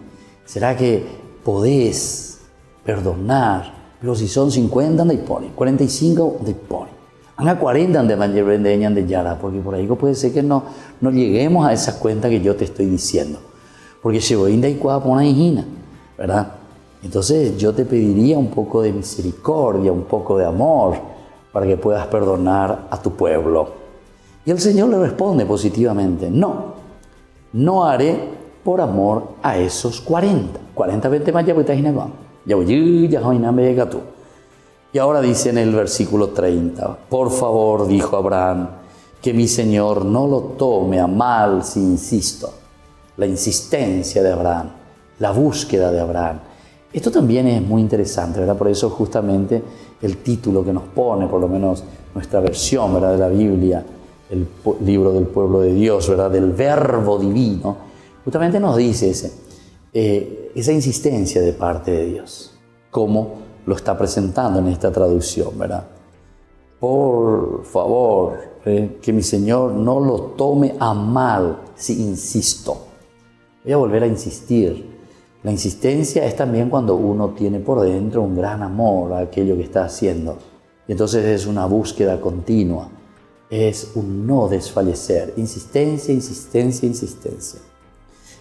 ¿Será que podés perdonar? Pero si son 50, ¿dónde ponen? 45, ¿dónde ponen? Anda 40 de Yara, porque por ahí puede ser que no lleguemos a esas cuentas que yo te estoy diciendo. Porque se voy a ir a poner hijina, ¿verdad? Entonces yo te pediría un poco de misericordia, un poco de amor, para que puedas perdonar a tu pueblo. Y el Señor le responde positivamente, no haré por amor a esos 40. 40 veces más Y ahora dice en el versículo 30, por favor, dijo Abraham, que mi Señor no lo tome a mal si insisto. La insistencia de Abraham, la búsqueda de Abraham. Esto también es muy interesante, ¿verdad? Por eso justamente el título que nos pone, por lo menos nuestra versión, ¿verdad?, de la Biblia, el libro del pueblo de Dios, ¿verdad?, del verbo divino, justamente nos dice esa insistencia de parte de Dios, como lo está presentando en esta traducción, ¿verdad? Por favor, que mi Señor no lo tome a mal si insisto. Voy a volver a insistir. La insistencia es también cuando uno tiene por dentro un gran amor a aquello que está haciendo. Y entonces es una búsqueda continua. Es un no desfallecer. Insistencia, insistencia, insistencia.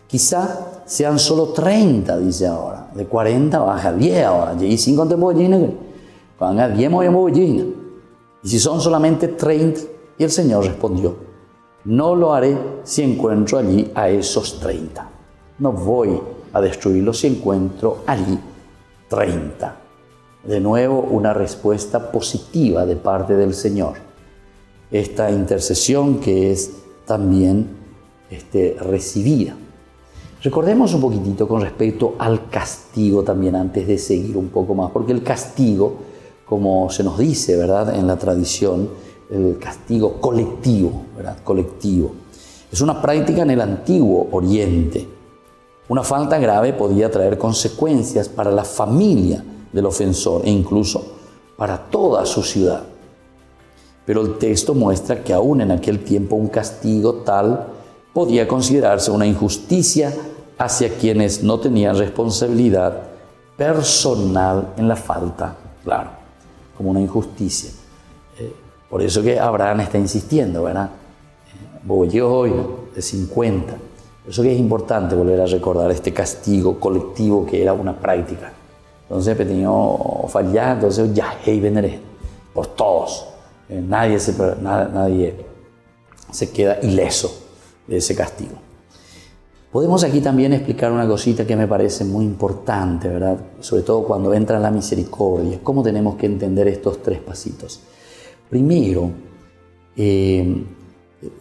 Quizá sean solo 30, dice ahora. De 40 baja a 10 ahora. Y 5 te voy van a 10 voy. Y si son solamente 30, y el Señor respondió, no lo haré si encuentro allí a esos 30. No voy a destruirlos si encuentro allí 30. De nuevo, una respuesta positiva de parte del Señor. Esta intercesión que es también recibida. Recordemos un poquitito con respecto al castigo también antes de seguir un poco más, porque el castigo, como se nos dice, ¿verdad?, en la tradición, el castigo colectivo, ¿verdad?, colectivo, es una práctica en el antiguo Oriente. Una falta grave podía traer consecuencias para la familia del ofensor e incluso para toda su ciudad. Pero el texto muestra que aún en aquel tiempo un castigo tal podía considerarse una injusticia hacia quienes no tenían responsabilidad personal en la falta, claro, como una injusticia. Por eso que Abraham está insistiendo, ¿verdad? Voy hoy de 50. Por eso que es importante volver a recordar este castigo colectivo que era una práctica. Entonces, pequeño fallar, entonces ya hey vendré por todos. Nadie se queda ileso de ese castigo. Podemos aquí también explicar una cosita que me parece muy importante, ¿verdad? Sobre todo cuando entra la misericordia. ¿Cómo tenemos que entender estos 3 pasitos? Primero,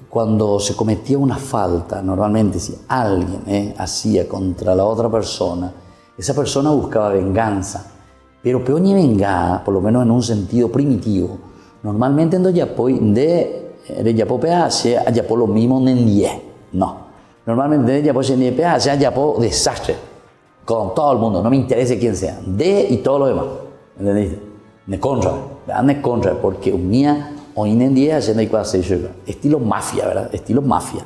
cuando se cometía una falta, normalmente si alguien hacía contra la otra persona, esa persona buscaba venganza. Pero peor ni venga, por lo menos en un sentido primitivo, normalmente no ya por lo mismo no. Normalmente ya por desastre con todo el mundo, no me interesa quién sea, y todo lo demás, ¿entendiste? Ne contra, porque unía hoy en día estilo mafia, ¿verdad? Estilo mafia.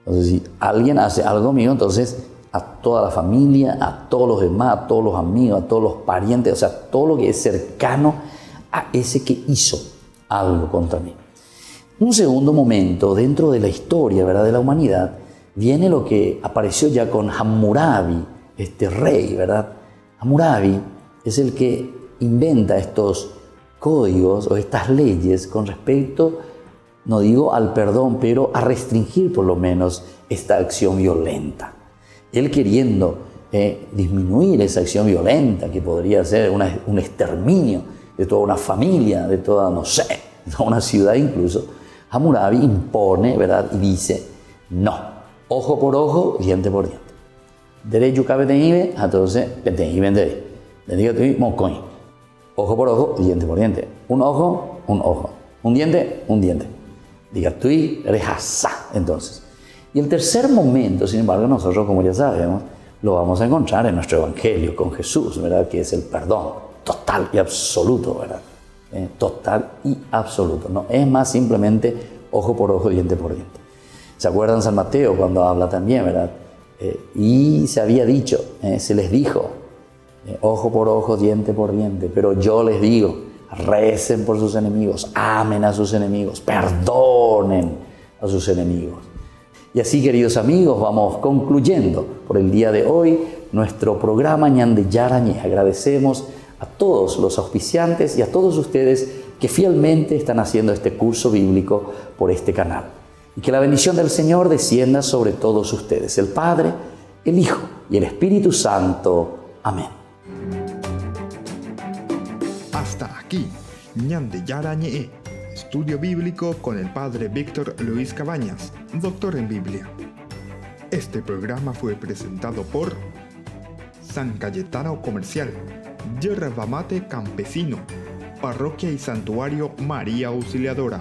Entonces, si alguien hace algo mío, entonces a toda la familia, a todos los demás, a todos los amigos, a todos los parientes, o sea, todo lo que es cercano a ese que hizo algo contra mí. Un segundo momento dentro de la historia, ¿verdad?, de la humanidad, viene lo que apareció ya con Hammurabi, este rey, ¿verdad? Hammurabi es el que inventa estos códigos o estas leyes con respecto, no digo al perdón, pero a restringir por lo menos esta acción violenta. Él queriendo disminuir esa acción violenta, que podría ser un exterminio de toda una familia, de toda, no sé, de una ciudad incluso, Hammurabi impone, ¿verdad?, y dice, no, ojo por ojo, diente por diente. Derecho cabe tenible, entonces, vendré. Ojo por ojo, diente por diente. Un ojo, un ojo. Un diente, un diente. Diga tú y rejazá, entonces. Y el tercer momento, sin embargo, nosotros, como ya sabemos, lo vamos a encontrar en nuestro Evangelio con Jesús, ¿verdad?, que es el perdón total y absoluto, ¿verdad? Total y absoluto. No es más simplemente ojo por ojo, diente por diente. ¿Se acuerdan San Mateo cuando habla también, verdad? Y se había dicho, se les dijo, ojo por ojo, diente por diente, pero yo les digo, recen por sus enemigos, amen a sus enemigos, perdonen a sus enemigos. Y así, queridos amigos, vamos concluyendo por el día de hoy nuestro programa Ñande Yarañé. Agradecemos a todos los auspiciantes y a todos ustedes que fielmente están haciendo este curso bíblico por este canal. Y que la bendición del Señor descienda sobre todos ustedes, el Padre, el Hijo y el Espíritu Santo. Amén. Hasta aquí, Ñande Yarañé, estudio bíblico con el Padre Víctor Luis Cabañas, doctor en Biblia. Este programa fue presentado por San Cayetano Comercial, Yerba Mate Campesino, Parroquia y Santuario María Auxiliadora.